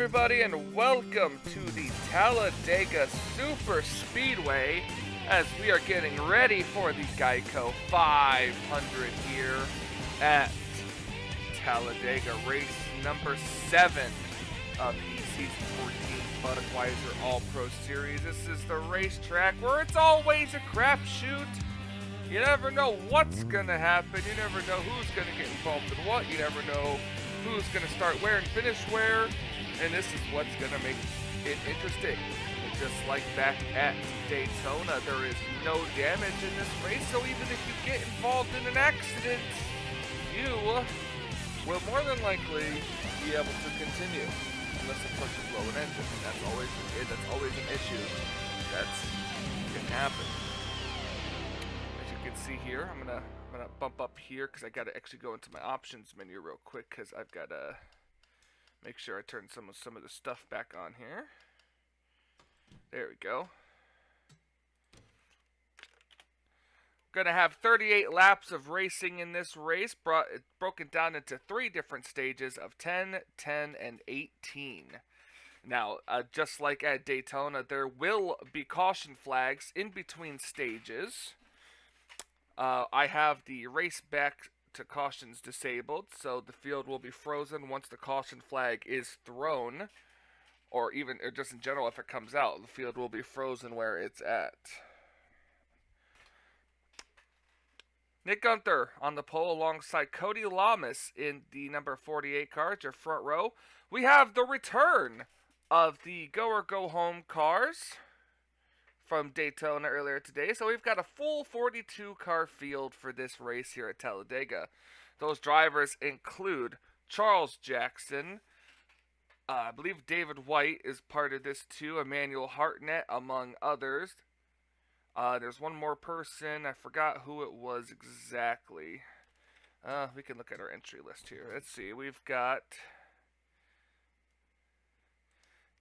everybody, and welcome to the Talladega Super Speedway as we are getting ready for the Geico 500 here at Talladega, race number 7 of the Season 14 Budweiser All-Pro Series. This is the racetrack where it's always a crapshoot. You never know what's going to happen. You never know who's going to get involved in what. You never know who's going to start where and finish where. And this is what's going to make it interesting. And just like back at Daytona, there is no damage in this race. So even if you get involved in an accident, you will more than likely be able to continue. Unless of course you blow an engine. And that's always an issue. That can happen. See here, I'm gonna bump up here because I gotta actually go into my options menu real quick because I've gotta make sure I turn some of the stuff back on here. There we go. Gonna have 38 laps of racing in this race, broken down into 3 different stages of 10, 10, and 18. Now, just like at Daytona, there will be caution flags in between stages. I have the race back to cautions disabled, so the field will be frozen once the caution flag is thrown, or just in general if it comes out, the field will be frozen where it's at. Nick Gunther on the pole alongside Cody Lamas in the number 48 car, your front row. We have the return of the Go or Go Home cars from Daytona earlier today. So we've got a full 42 car field for this race here at Talladega. Those drivers include Charles Jackson, I believe David White is part of this too, Emmanuel Hartnett among others. There's one more person, I forgot who it was exactly. We can look at our entry list here. Let's see, we've got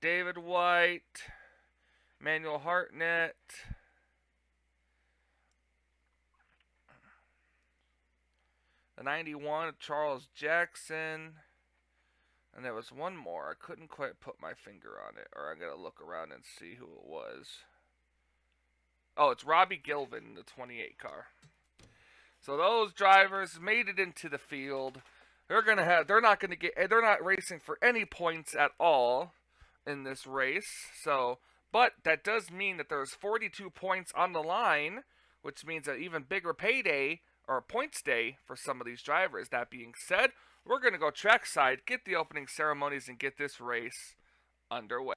David White, Emmanuel Hartnett, the 91, Charles Jackson, and there was one more. I couldn't quite put my finger on it, or I gotta look around and see who it was. Oh, it's Robbie Gilvin, the 28 car. So those drivers made it into the field. They're not racing for any points at all in this race. But that does mean that there's 42 points on the line, which means an even bigger payday or points day for some of these drivers. That being said, we're going to go trackside, get the opening ceremonies, and get this race underway.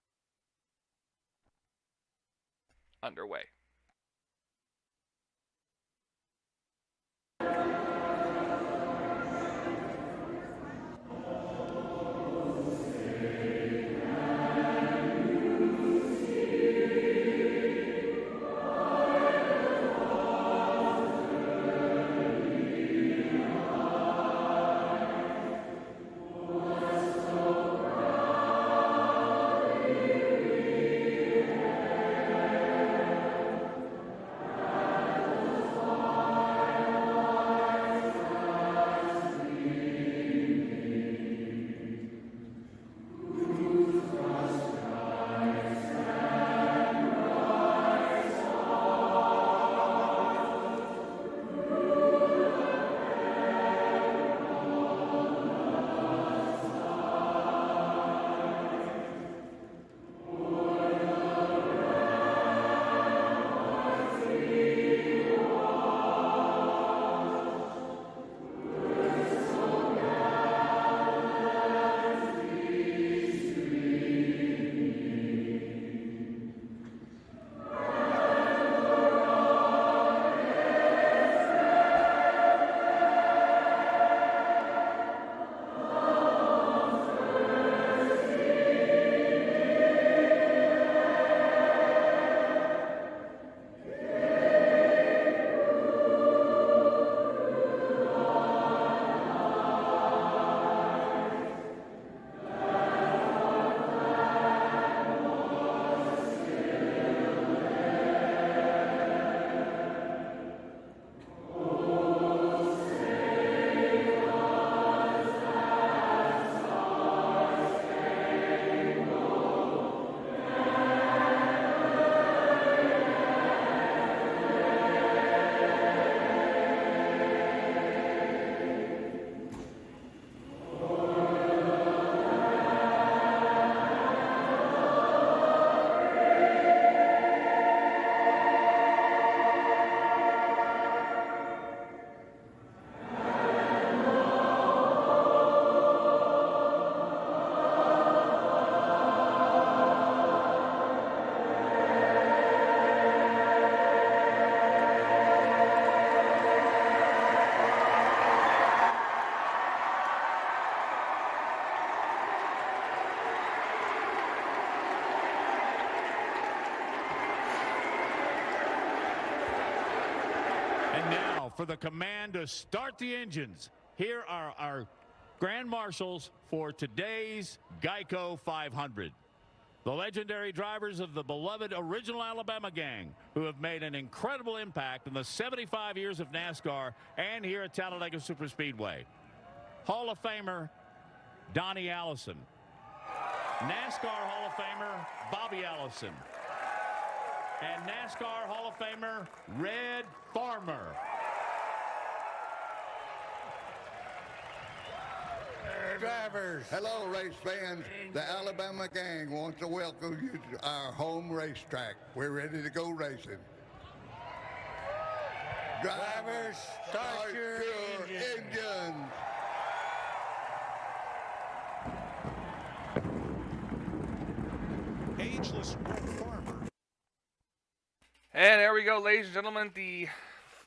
And now for the command to start the engines. Here are our Grand Marshals for today's Geico 500. The legendary drivers of the beloved original Alabama gang who have made an incredible impact in the 75 years of NASCAR and here at Talladega Superspeedway. Hall of Famer Donnie Allison. NASCAR Hall of Famer Bobby Allison. And NASCAR Hall of Famer Red Farmer. Drivers. Hello, race fans. The Alabama gang wants to welcome you to our home racetrack. We're ready to go racing. Drivers, start your engines. Ageless Red Farmer. And there we go, ladies and gentlemen. The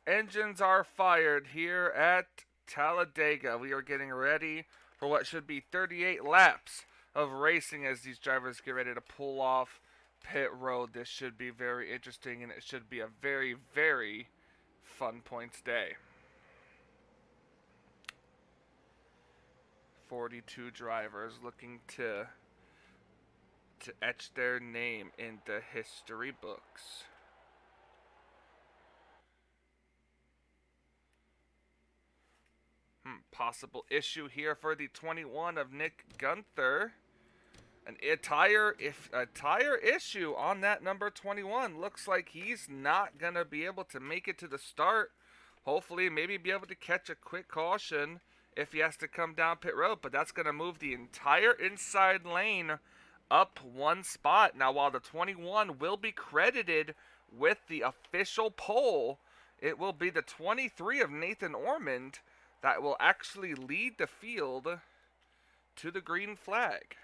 engines are fired here at Talladega. We are getting ready for what should be 38 laps of racing as these drivers get ready to pull off pit road. This should be very interesting, and it should be a very, very fun points day. 42 drivers looking to etch their name in the history books. Possible issue here for the 21 of Nick Gunther. A tire issue on that number 21. Looks like he's not going to be able to make it to the start. Hopefully, maybe be able to catch a quick caution if he has to come down pit road. But that's going to move the entire inside lane up one spot. Now, while the 21 will be credited with the official pole, it will be the 23 of Nathan Ormond that will actually lead the field to the green flag.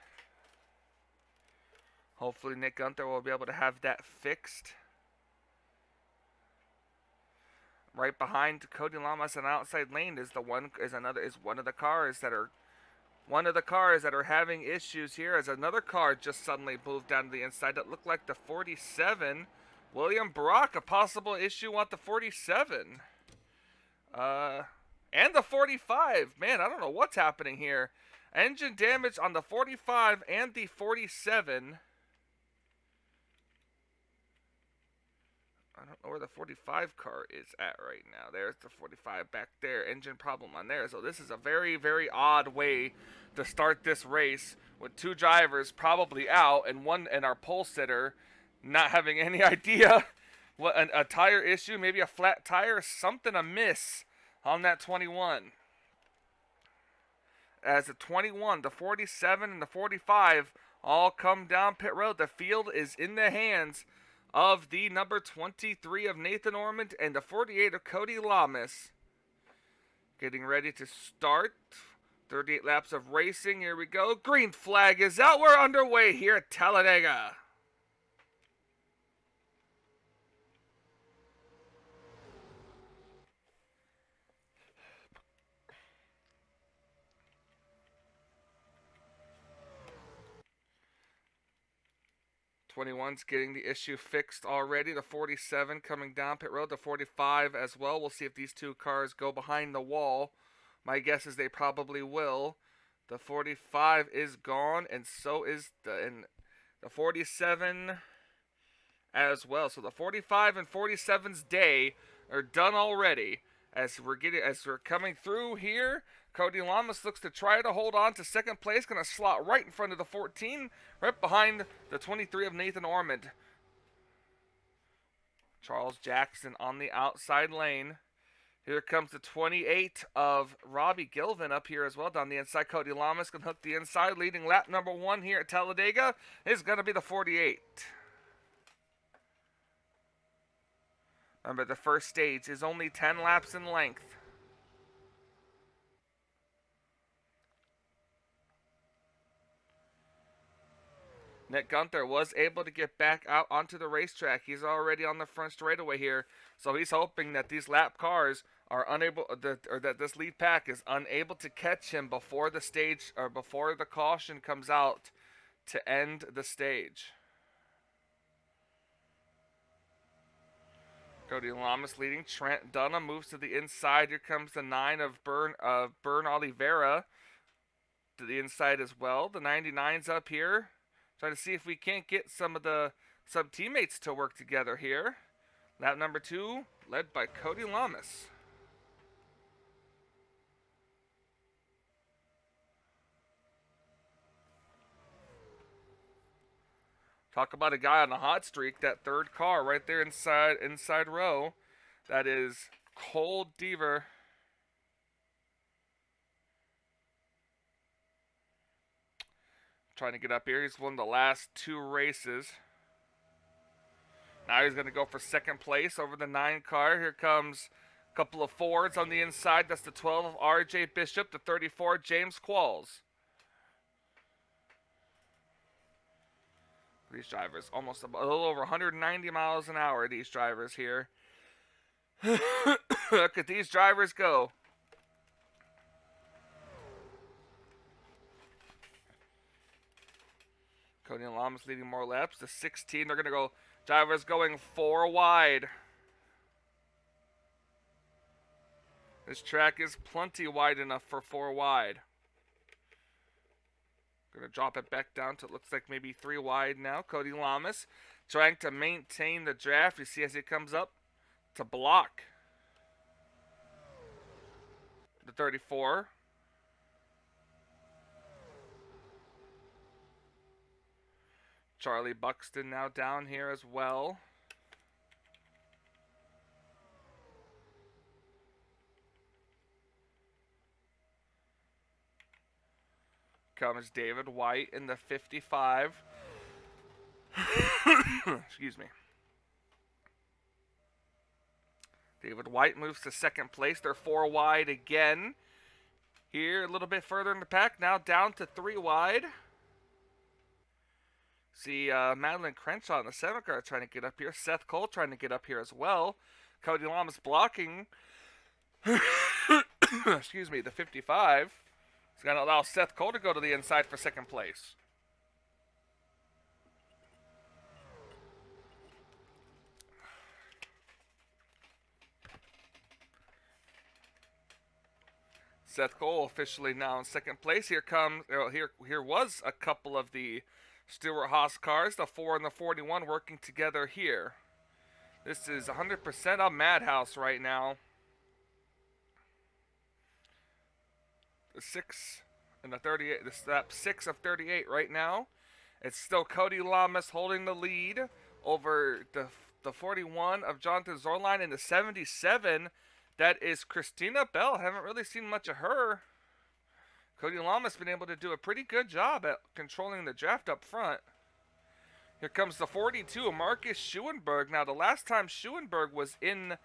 Hopefully Nick Gunther will be able to have that fixed. Right behind Cody Lamas in outside lane is one of the cars that are having issues here, as another car just suddenly moved down to the inside. That looked like the 47. William Brock, a possible issue on the 47. And the 45. Man, I don't know what's happening here. Engine damage on the 45 and the 47. I don't know where the 45 car is at right now. There's the 45 back there. Engine problem on there. So this is a very, very odd way to start this race with two drivers probably out and our pole sitter not having any idea what a tire issue, maybe a flat tire, something amiss on that 21. As the 21, the 47, and the 45 all come down pit road, the field is in the hands of the number 23 of Nathan Ormond and the 48 of Cody Lamas. Getting ready to start. 38 laps of racing. Here we go. Green flag is out. We're underway here at Talladega. '21's getting the issue fixed already. The 47 coming down pit road. The 45 as well. We'll see if these two cars go behind the wall. My guess is they probably will. The 45 is gone, and so is the 47 as well. So the 45 and 47's day are done already. As we're coming through here, Cody Lamas looks to try to hold on to second place. Going to slot right in front of the 14, right behind the 23 of Nathan Ormond. Charles Jackson on the outside lane. Here comes the 28 of Robbie Gilvin up here as well down the inside. Cody Lamas can hook the inside. Leading lap number 1 here at Talladega is going to be the 48. Remember, the first stage is only 10 laps in length. Nick Gunther was able to get back out onto the racetrack. He's already on the front straightaway here, so he's hoping that these lap cars are unable, or that this lead pack is unable to catch him before the stage, or before the caution comes out to end the stage. Cody Lamas leading. Trent Dunham moves to the inside. Here comes the 9 of Bern Oliveira to the inside as well. The 99's up here. Trying to see if we can't get some teammates to work together here. Lap number 2, led by Cody Lamas. Talk about a guy on a hot streak. That third car right there inside row. That is Cole Deaver. Trying to get up here. He's won the last 2 races. Now he's going to go for second place over the 9 car. Here comes a couple of Fords on the inside. That's the 12 of R.J. Bishop, the 34 James Qualls. These drivers, almost a little over 190 miles an hour, these drivers here. Look at these drivers go. Cody Lamas leading more laps. The 16, they're going to go, drivers going 4 wide. This track is plenty wide enough for 4 wide. Going to drop it back down to, it looks like maybe 3 wide now. Cody Lamas trying to maintain the draft. You see as he comes up to block the 34. Charlie Buxton now down here as well. Comes David White in the 55. Excuse me. David White moves to second place. They're 4 wide again. Here, a little bit further in the pack. Now down to 3 wide. See Madeline Crenshaw in the 7 car trying to get up here. Seth Cole trying to get up here as well. Cody Lamas blocking. Excuse me, the 55. He's going to allow Seth Cole to go to the inside for second place. Seth Cole officially now in second place. Here comes, here was a couple of the Stewart Haas cars, the 4 and the 41 working together here. This is 100% a madhouse right now. The 6 and the 38, this lap 6 of 38 right now. It's still Cody Lamas holding the lead over the 41 of Jonathan Zorline, and the 77, that is Christina Bell. Haven't really seen much of her. Cody Lamas been able to do a pretty good job at controlling the draft up front. Here comes the 42, Marcus Schuenberg. Now, the last time Schuenberg was in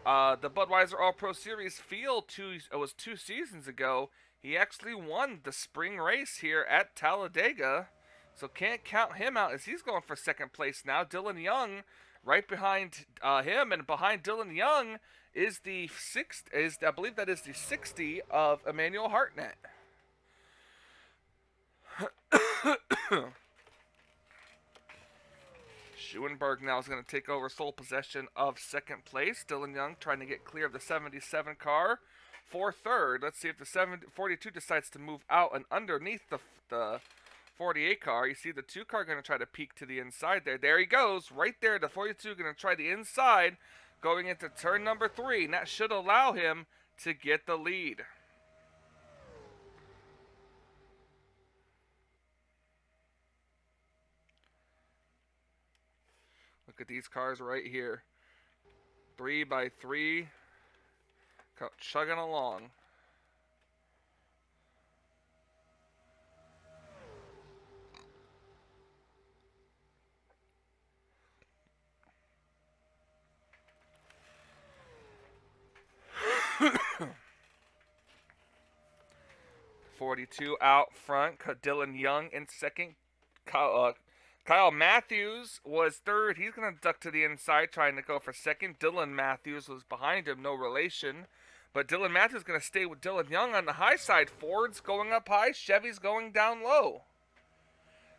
the Budweiser All-Pro Series field, it was 2 seasons ago. He actually won the spring race here at Talladega, so can't count him out as he's going for second place now. Dylan Young right behind him, and behind Dylan Young is the I believe that is the 60 of Emmanuel Hartnett. Schuenberg now is going to take over sole possession of second place. Dylan Young trying to get clear of the 77 car for third. Let's see if the 42 decides to move out and underneath the 48 car. You see the 2 car going to try to peek to the inside there. There he goes, right there. The 42 going to try the inside going into turn number 3. And that should allow him to get the lead. Look at these cars right here. 3 by 3. Chugging along. .42 out front. Dylan Young in second. Kyle Matthews was third. He's going to duck to the inside, trying to go for second. Dylan Matthews was behind him, no relation. But Dylan Matthews is going to stay with Dylan Young on the high side. Ford's going up high. Chevy's going down low.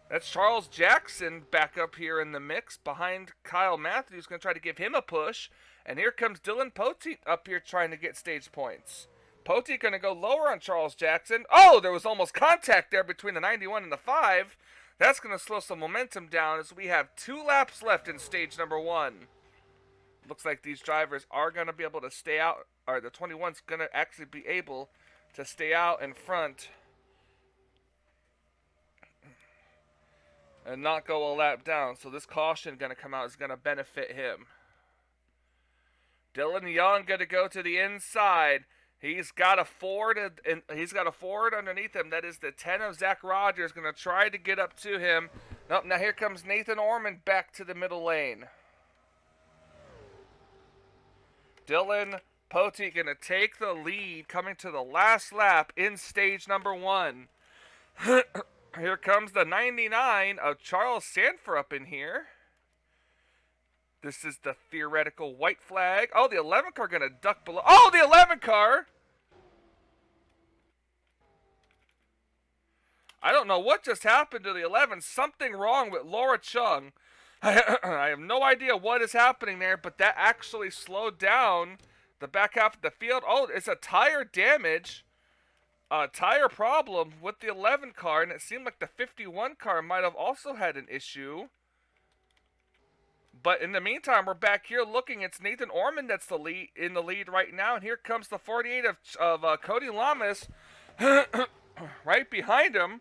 That's Charles Jackson back up here in the mix behind Kyle Matthews, going to try to give him a push. And here comes Dylan Poteet up here trying to get stage points. Poteet going to go lower on Charles Jackson. Oh, there was almost contact there between the 91 and the 5. That's going to slow some momentum down as we have 2 laps left in stage number 1. Looks like these drivers are going to be able to stay out, or the 21's going to actually be able to stay out in front and not go a lap down. So this caution going to come out is going to benefit him. Dylan Young going to go to the inside. He's got a Ford, and he's got a Ford underneath him. That is the 10 of Zach Rogers. Going to try to get up to him. Nope, now here comes Nathan Ormond back to the middle lane. Dylan Poteet going to take the lead coming to the last lap in stage number 1. Here comes the 99 of Charles Sanford up in here. This is the theoretical white flag. Oh, the 11 car going to duck below. Oh, the 11 car! I don't know what just happened to the 11. Something wrong with Laura Chung. I have no idea what is happening there, but that actually slowed down the back half of the field. Oh, it's a tire damage. A tire problem with the 11 car, and it seemed like the 51 car might have also had an issue. But in the meantime, we're back here looking. It's Nathan Ormond that's in the lead right now, and here comes the 48 of Cody Lamas right behind him.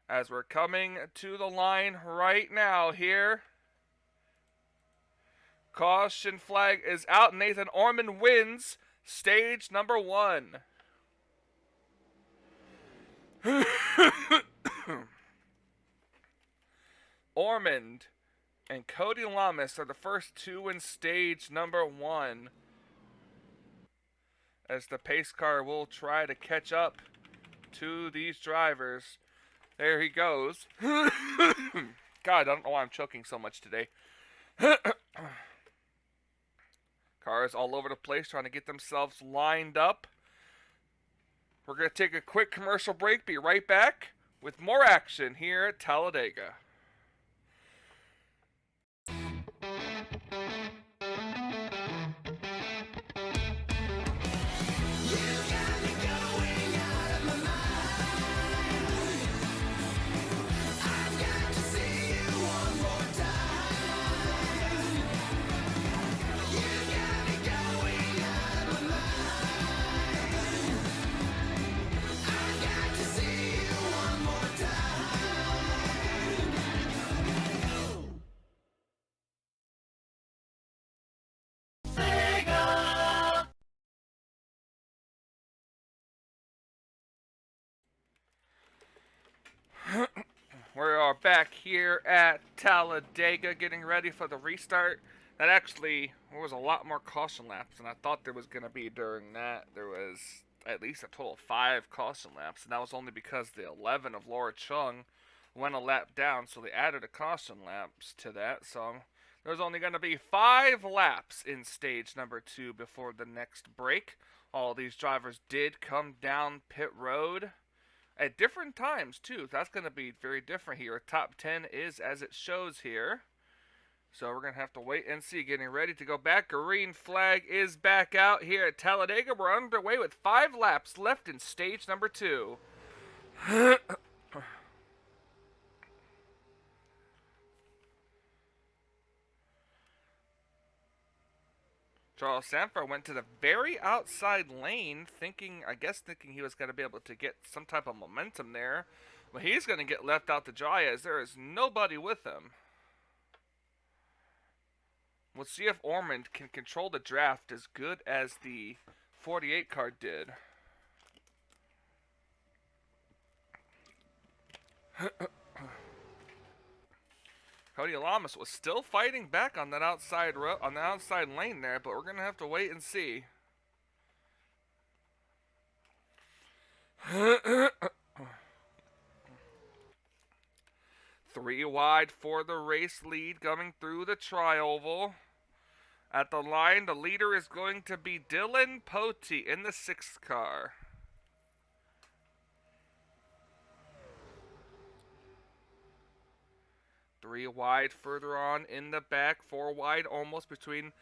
As we're coming to the line right now here. Caution flag is out. Nathan Ormond wins stage number 1. Ormond and Cody Lamas are the first 2 in stage number 1. As the pace car will try to catch up to these drivers. There he goes. God, I don't know why I'm choking so much today. Cars all over the place trying to get themselves lined up. We're going to take a quick commercial break. Be right back with more action here at Talladega. We are back here at Talladega getting ready for the restart. That actually, there was a lot more caution laps than I thought there was going to be during that. There was at least a total of 5 caution laps, and that was only because the 11 of Laura Chung went a lap down, so they added a caution laps to that. So there's only going to be 5 laps in stage number 2 before the next break. All these drivers did come down pit road at different times, too. That's going to be very different here. Top 10 is as it shows here. So we're going to have to wait and see. Getting ready to go back. Green flag is back out here at Talladega. We're underway with 5 laps left in stage number 2. Charles Sanford went to the very outside lane, I guess thinking he was going to be able to get some type of momentum there. Well, he's going to get left out to dry as there is nobody with him. We'll see if Ormond can control the draft as good as the 48 car did. Cody Lamas was still fighting back on that outside lane there, but we're gonna have to wait and see. 3 wide for the race lead coming through the tri-oval. At the line, the leader is going to be Dylan Potey in the 6th car. Three wide further on in the back, 4 wide almost between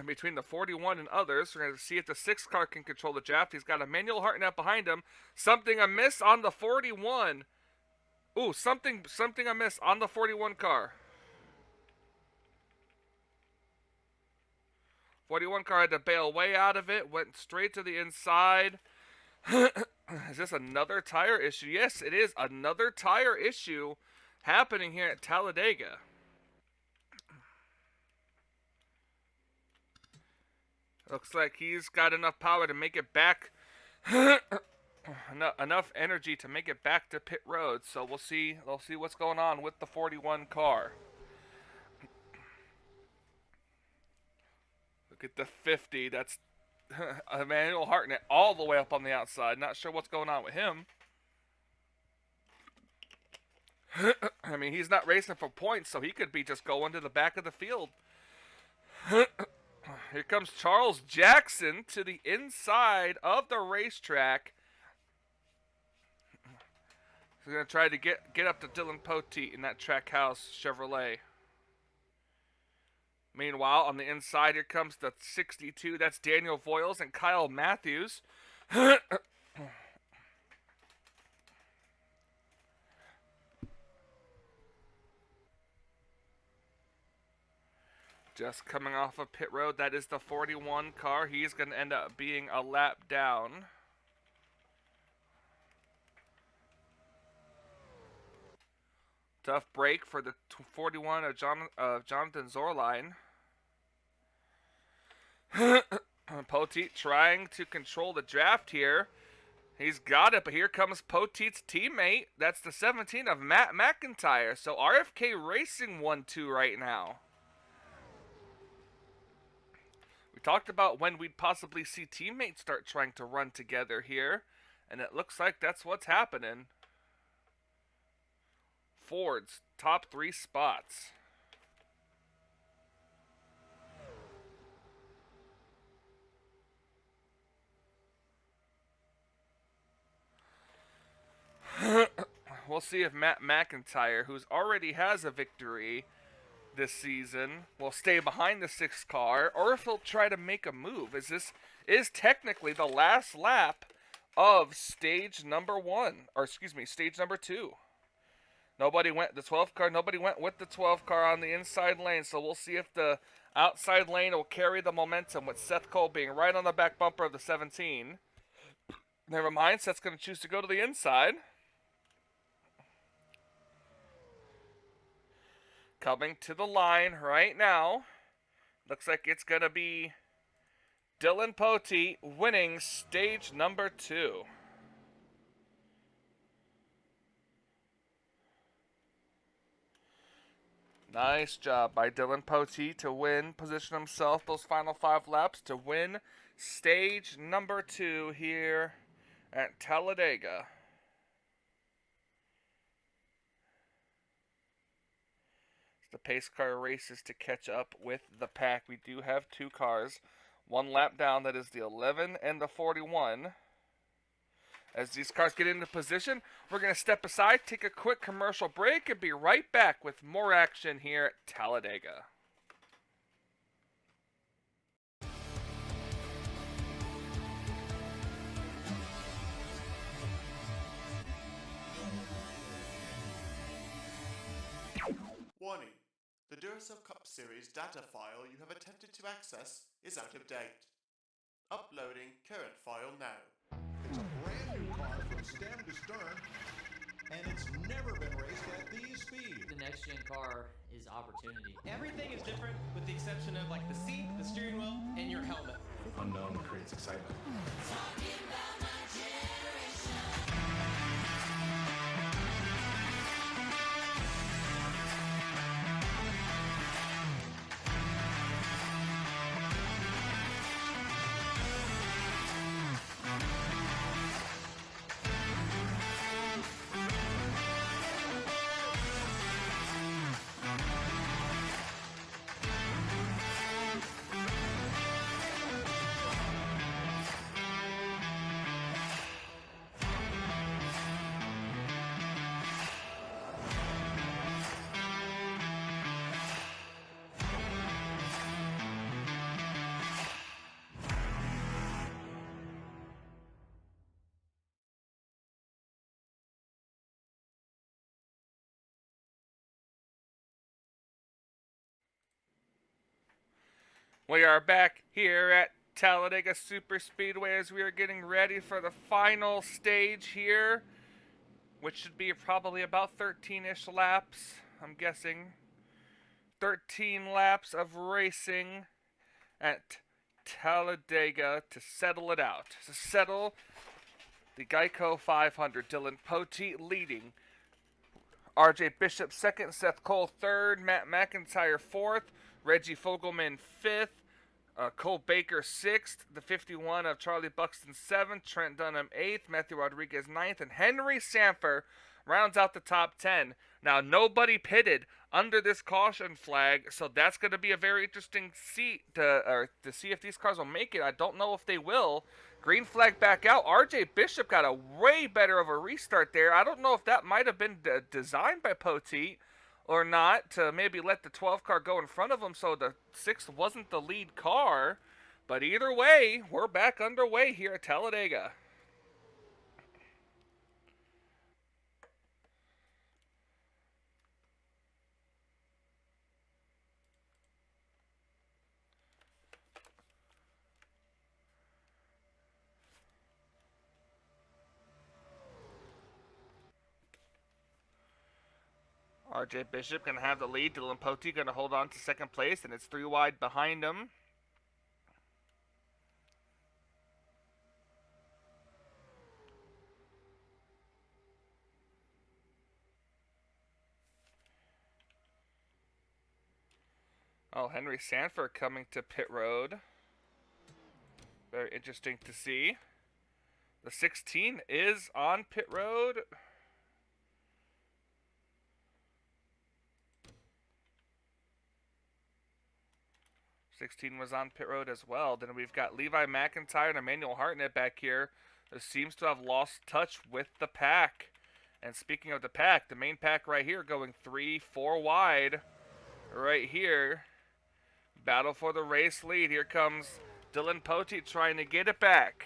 between the 41 and others. We're going to see if the 6th car can control the draft. He's got Emmanuel Hartnett behind him. Something amiss on the 41. Ooh, something amiss on the 41 car. 41 car had to bail way out of it, went straight to the inside. Is this another tire issue? Yes, it is another tire issue happening here at Talladega. Looks like he's got enough power to make it back. Enough energy to make it back to pit road. So we'll see what's going on with the 41 car. Look at the 50. That's Emmanuel Hartnett all the way up on the outside. Not sure what's going on with him. I mean, he's not racing for points, so he could be just going to the back of the field. Here comes Charles Jackson to the inside of the racetrack. He's going to try to get up to Dylan Potey in that Trackhouse Chevrolet. Meanwhile, on the inside, here comes the 62. That's Daniel Voiles and Kyle Matthews. Just coming off of pit road, that is the 41 car. He's going to end up being a lap down. Tough break for the 41 of Jonathan Zorline. Poteet trying to control the draft here. He's got it, but here comes Poteet's teammate. That's the 17 of Matt McIntyre. So RFK Racing 1-2 right now. We talked about when we'd possibly see teammates start trying to run together here, and it looks like that's what's happening. Ford's top 3 spots. We'll see if Matt McIntyre, who's already has a victory this season, will stay behind the 6th car, or if he'll try to make a move. This is technically the last lap of stage number 1, or excuse me, stage number 2. Nobody went with the 12 car on the inside lane, so we'll see if the outside lane will carry the momentum with Seth Cole being right on the back bumper of the 17. Never mind, Seth's going to choose to go to the inside. Coming to the line right now. Looks like it's going to be Dylan Potey winning stage number 2. Nice job by Dylan Potey to position himself those final 5 laps to win stage number 2 here at Talladega. The pace car races to catch up with the pack. We do have 2 cars, 1 lap down. That is the 11 and the 41. As these cars get into position, we're going to step aside, take a quick commercial break, and be right back with more action here at Talladega. Warning. The Duracell Cup Series data file you have attempted to access is out of date. Uploading current file now. It's a brand new car from stem to stern, and it's never been raced at these speeds. The next gen car is opportunity. Everything is different with the exception of like the seat, the steering wheel, and your helmet. Unknown creates excitement. We are back here at Talladega Super Speedway as we are getting ready for the final stage here, which should be probably about 13-ish laps, I'm guessing. 13 laps of racing at Talladega to settle it out. To settle the Geico 500. Dylan Poteet leading. RJ Bishop second, Seth Cole third, Matt McIntyre fourth, Reggie Fogelman fifth, Cole Baker sixth, the 51 of Charlie Buxton seventh, Trent Dunham eighth, Matthew Rodriguez ninth, and Henry Sanford rounds out the top 10. Now, nobody pitted under this caution flag, so that's going to be a very interesting seat to see if these cars will make it. I don't know if they will. Green flag back out. RJ Bishop got a way better of a restart there. I don't know if that might have been designed by Poteet or not, to maybe let the 12 car go in front of him so the 6th wasn't the lead car. But either way, we're back underway here at Talladega. RJ Bishop going to have the lead. Dylan Poteet going to hold on to second place, and it's 3 wide behind him. Oh, Henry Sanford coming to pit road. Very interesting to see. The 16 is on pit road. '16 was on pit road as well. Then we've got Levi McIntyre and Emmanuel Hartnett back here, who seems to have lost touch with the pack. And speaking of the pack, the main pack right here going 3-4 wide right here. Battle for the race lead. Here comes Dylan Poteet trying to get it back.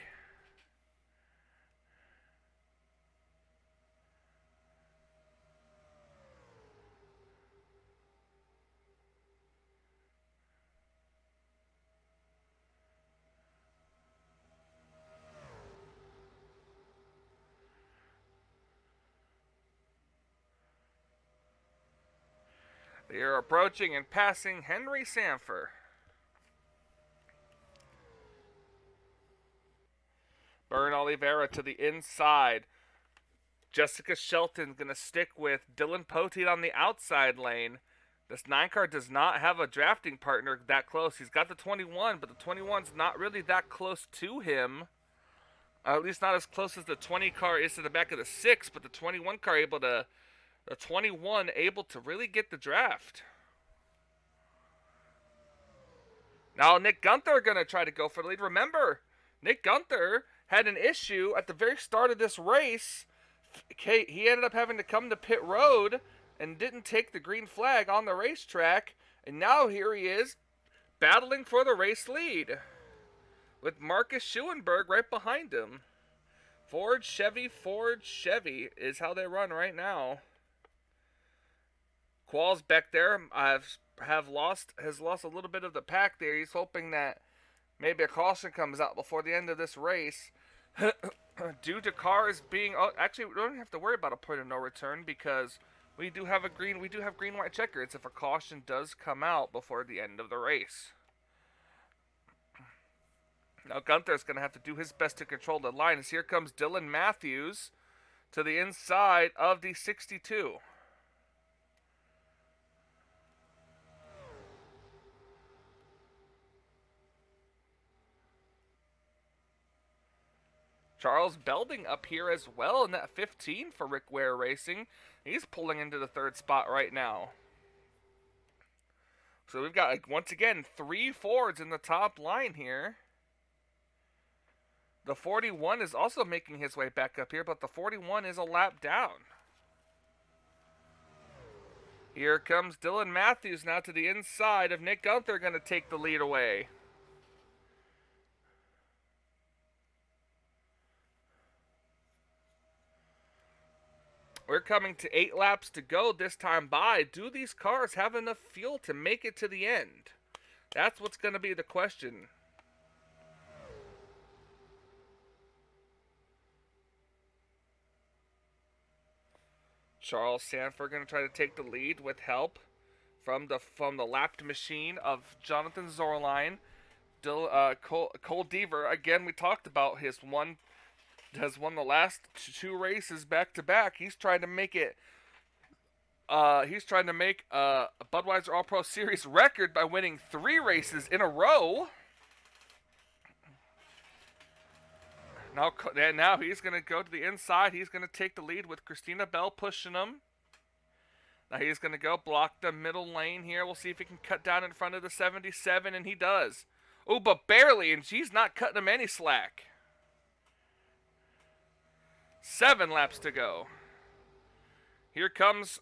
They are approaching and passing Henry Sanford. Bern Oliveira to the inside. Jessica Shelton going to stick with Dylan Poteet on the outside lane. This 9 car does not have a drafting partner that close. He's got the 21, but the 21's not really that close to him. At least not as close as the 20 car is to the back of the 6, but the 21 car able to really get the draft. Now Nick Gunther going to try to go for the lead. Remember, Nick Gunther had an issue at the very start of this race. He ended up having to come to pit road and didn't take the green flag on the racetrack. And now here he is battling for the race lead with Marcus Schuenberg right behind him. Ford, Chevy is how they run right now. Qualls back there has lost a little bit of the pack there. He's hoping that maybe a caution comes out before the end of this race. Due to cars being actually, we don't have to worry about a point of no return because we do have green white checkers if a caution does come out before the end of the race. Now Gunther's going to have to do his best to control the line as here comes Dylan Matthews to the inside of the 62. Charles Belding up here as well in that 15 for Rick Ware Racing. He's pulling into the 3rd spot right now. So we've got, once again, 3 Fords in the top line here. The 41 is also making his way back up here, but the 41 is a lap down. Here comes Dylan Matthews now to the inside of Nick Gunther, going to take the lead away. We're coming to 8 laps to go this time by. Do these cars have enough fuel to make it to the end? That's what's going to be the question. Charles Sanford going to try to take the lead with help from the lapped machine of Jonathan Zorline. Cole Deaver, again, we talked about has won the last 2 races back to back. He's trying to make it. He's trying to make a Budweiser All Pro Series record by winning 3 races in a row. Now he's going to go to the inside. He's going to take the lead with Christina Bell pushing him. Now he's going to go block the middle lane here. We'll see if he can cut down in front of the 77, and he does. Oh, but barely, and she's not cutting him any slack. 7 laps to go. Here comes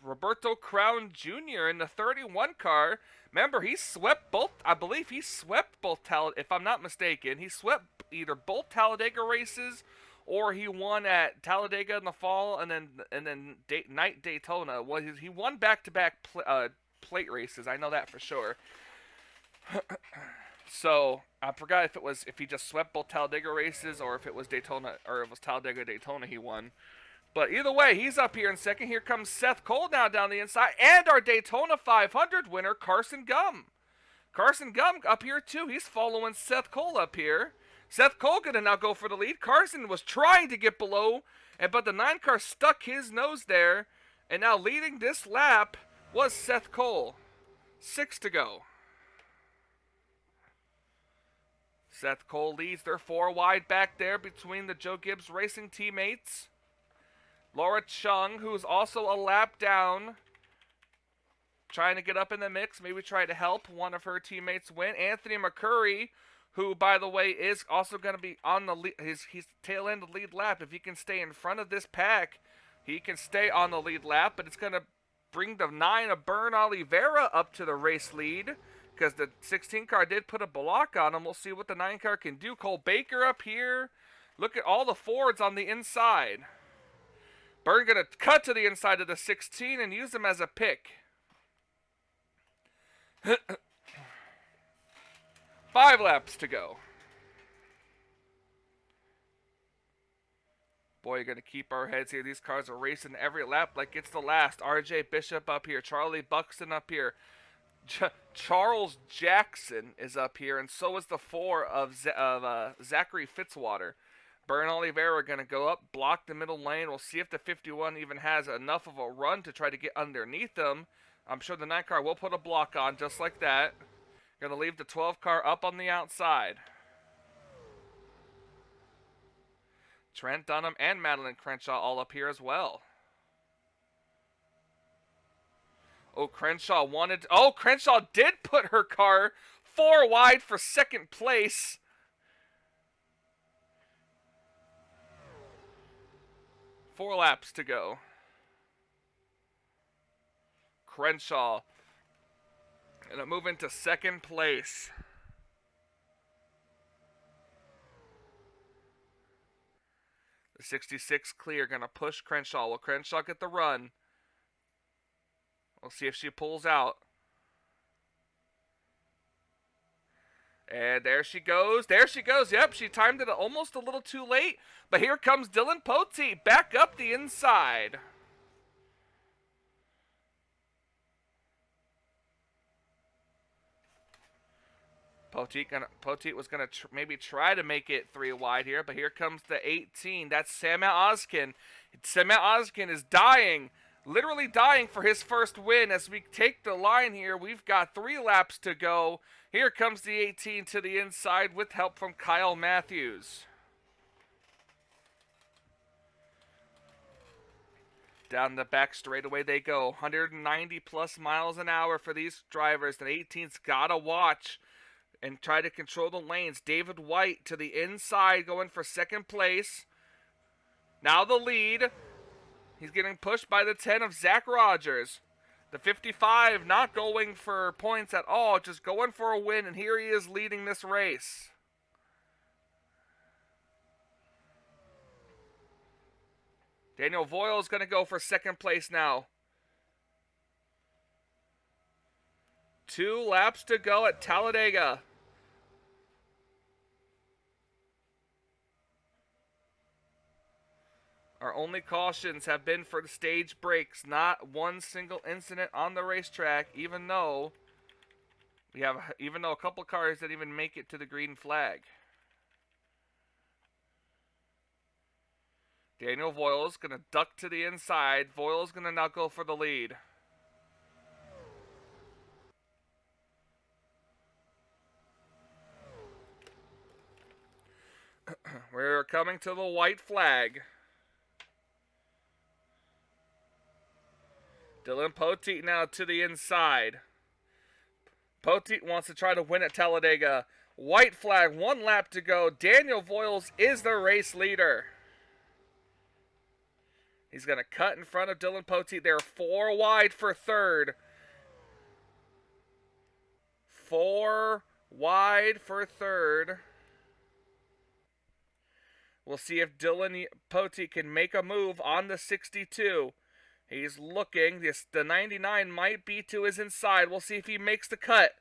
Roberto Crown Jr. in the 31 car. Remember, he swept both. I believe he swept both if I'm not mistaken. He swept either both Talladega races, or he won at Talladega in the fall, and then night Daytona. He won back-to-back plate races. I know that for sure. So I forgot if he just swept both Talladega races, or if it was Daytona, or it was Talladega Daytona he won. But either way, he's up here in second. Here comes Seth Cole now down the inside. And our Daytona 500 winner, Carson Gum. Carson Gum up here too. He's following Seth Cole up here. Seth Cole going to now go for the lead. Carson was trying to get below, but the 9 car stuck his nose there. And now leading this lap was Seth Cole. 6 to go. Seth Cole leads. They're 4 wide back there between the Joe Gibbs Racing teammates. Laura Chung, who's also a lap down, trying to get up in the mix, maybe try to help one of her teammates win. Anthony McCurry, who, by the way, is also going to be on the lead, he's tail end of the lead lap. If he can stay in front of this pack, he can stay on the lead lap, but it's going to bring the 9 of Bern Oliveira up to the race lead, because the 16 car did put a block on him. We'll see what the 9 car can do. Cole Baker up here. Look at all the Fords on the inside. Byrne going to cut to the inside of the 16 and use him as a pick. 5 laps to go. Boy, you're going to keep our heads here. These cars are racing every lap like it's the last. RJ Bishop up here. Charlie Buxton up here. Charles Jackson is up here. And so is the 4 of Zachary Fitzwater. Bern Oliveira going to go up, block the middle lane. We'll see if the 51 even has enough of a run to try to get underneath them. I'm sure the 9 car will put a block on just like that. Going to leave the 12 car up on the outside. Trent Dunham and Madeline Crenshaw all up here as well. Oh, Crenshaw Crenshaw did put her car 4 wide for second place. Four laps to go. Crenshaw gonna move into second place. The 66 clear gonna push Crenshaw. Will Crenshaw get the run? We'll see if she pulls out. And there she goes. There she goes. Yep, she timed it almost a little too late. But here comes Dylan Poteet back up the inside. Poteet was going to maybe try to make it 3 wide here. But here comes the 18. That's Samuel Oskin. Samuel Oskin is dying. Literally dying for his first win. As we take the line here, we've got 3 laps to go. Here comes the 18 to the inside with help from Kyle Matthews. Down the back straightaway they go. 190 plus miles an hour for these drivers. The 18's got to watch and try to control the lanes. David White to the inside going for second place. Now the lead. He's getting pushed by the 10 of Zach Rogers. The 55 not going for points at all, just going for a win, and here he is leading this race. Daniel Voyle is going to go for second place now. 2 laps to go at Talladega. Our only cautions have been for the stage brakes, not one single incident on the racetrack, even though a couple cars didn't even make it to the green flag. Daniel Voiles going to duck to the inside. Voiles going to now go for the lead. We're coming to the white flag. Dylan Poteet now to the inside. Poteet wants to try to win at Talladega. White flag, 1 lap to go. Daniel Voiles is the race leader. He's going to cut in front of Dylan Poteet. They're 4 wide for third. 4 wide for third. We'll see if Dylan Poteet can make a move on the 62. He's looking. The 99 might be to his inside. We'll see if he makes the cut.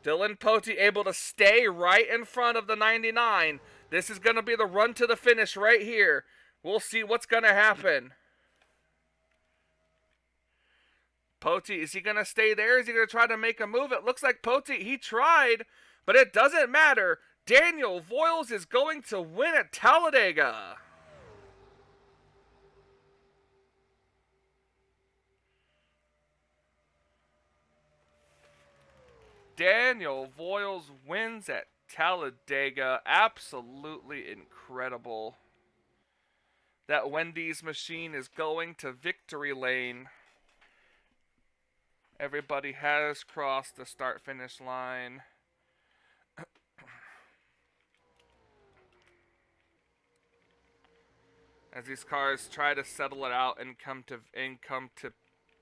Dylan Poteet able to stay right in front of the 99. This is going to be the run to the finish right here. We'll see what's going to happen. Poteet, is he going to stay there? Is he going to try to make a move? It looks like Poteet, he tried, but it doesn't matter. Daniel Voiles is going to win at Talladega. Daniel Voiles wins at Talladega. Absolutely incredible. That Wendy's machine is going to victory lane. Everybody has crossed the start-finish line. As these cars try to settle it out and come to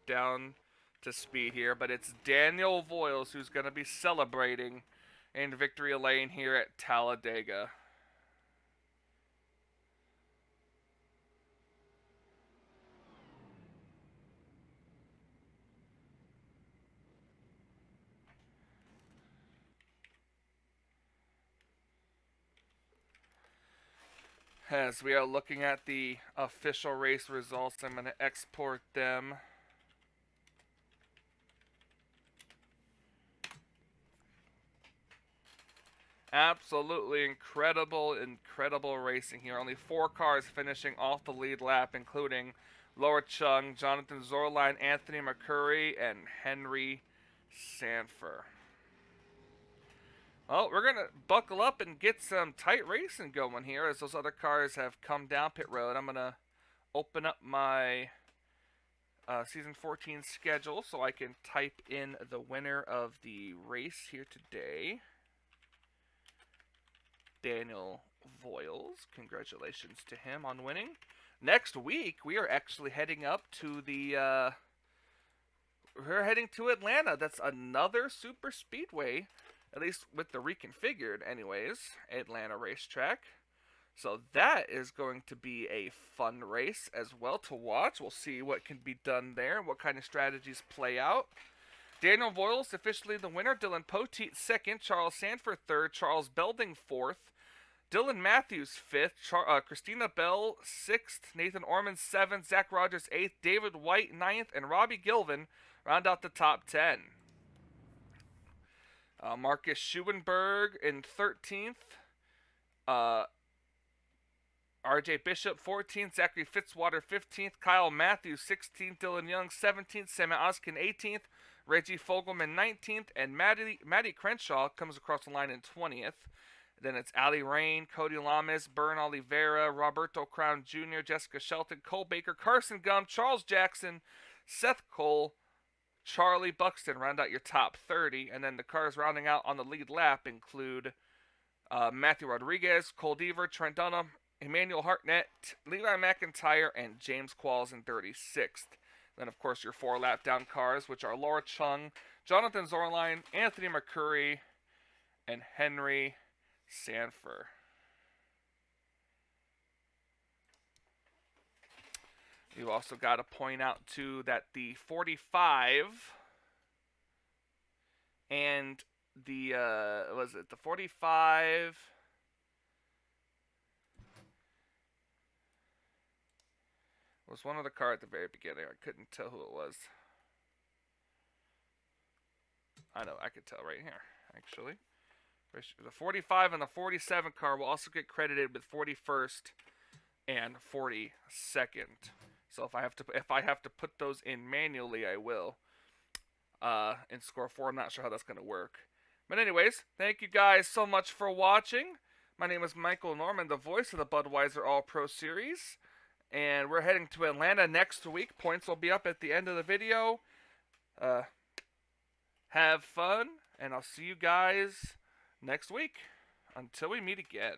down to speed here, but it's Daniel Voiles who's going to be celebrating in victory lane here at Talladega. As we are looking at the official race results, I'm going to export them. Absolutely incredible racing here. Only 4 cars finishing off the lead lap, including Laura Chung, Jonathan Zorline, Anthony McCurry, and Henry Sanford. Well, we're going to buckle up and get some tight racing going here as those other cars have come down pit road. I'm going to open up my Season 14 schedule so I can type in the winner of the race here today. Daniel Voiles. Congratulations to him on winning. Next week, we are actually heading up to the... we're heading to Atlanta. That's another super speedway. At least with the reconfigured, anyways, Atlanta racetrack. So that is going to be a fun race as well to watch. We'll see what can be done there, what kind of strategies play out. Daniel Voiles officially the winner. Dylan Poteet second. Charles Sanford third. Charles Belding fourth. Dylan Matthews fifth. Christina Bell sixth. Nathan Orman seventh. Zach Rogers eighth. David White ninth. And Robbie Gilvin round out the top 10. Marcus Schuenberg in 13th. RJ Bishop 14th. Zachary Fitzwater 15th. Kyle Matthews 16th. Dylan Young 17th. Sam Oskin 18th. Reggie Fogelman 19th. And Maddie Crenshaw comes across the line in 20th. Then it's Ali Rain, Cody Lamas, Bern Oliveira, Roberto Crown Jr., Jessica Shelton, Cole Baker, Carson Gum, Charles Jackson, Seth Cole, Charlie Buxton round out your top 30, and then the cars rounding out on the lead lap include Matthew Rodriguez, Cole Deaver, Trent Dunham, Emmanuel Hartnett, Levi McIntyre, and James Qualls in 36th. Then, of course, your 4 lap down cars, which are Laura Chung, Jonathan Zorline, Anthony McCurry, and Henry Sanford. You also got to point out too that the 45 and the was it the 45 was one other car at the very beginning. I couldn't tell who it was. I know, I could tell right here, actually. The 45 and the 47 car will also get credited with 41st and 42nd. So if I have to put those in manually, I will. In Score 4, I'm not sure how that's going to work. But anyways, thank you guys so much for watching. My name is Michael Norman, the voice of the Budweiser All-Pro Series. And we're heading to Atlanta next week. Points will be up at the end of the video. Have fun, and I'll see you guys next week. Until we meet again.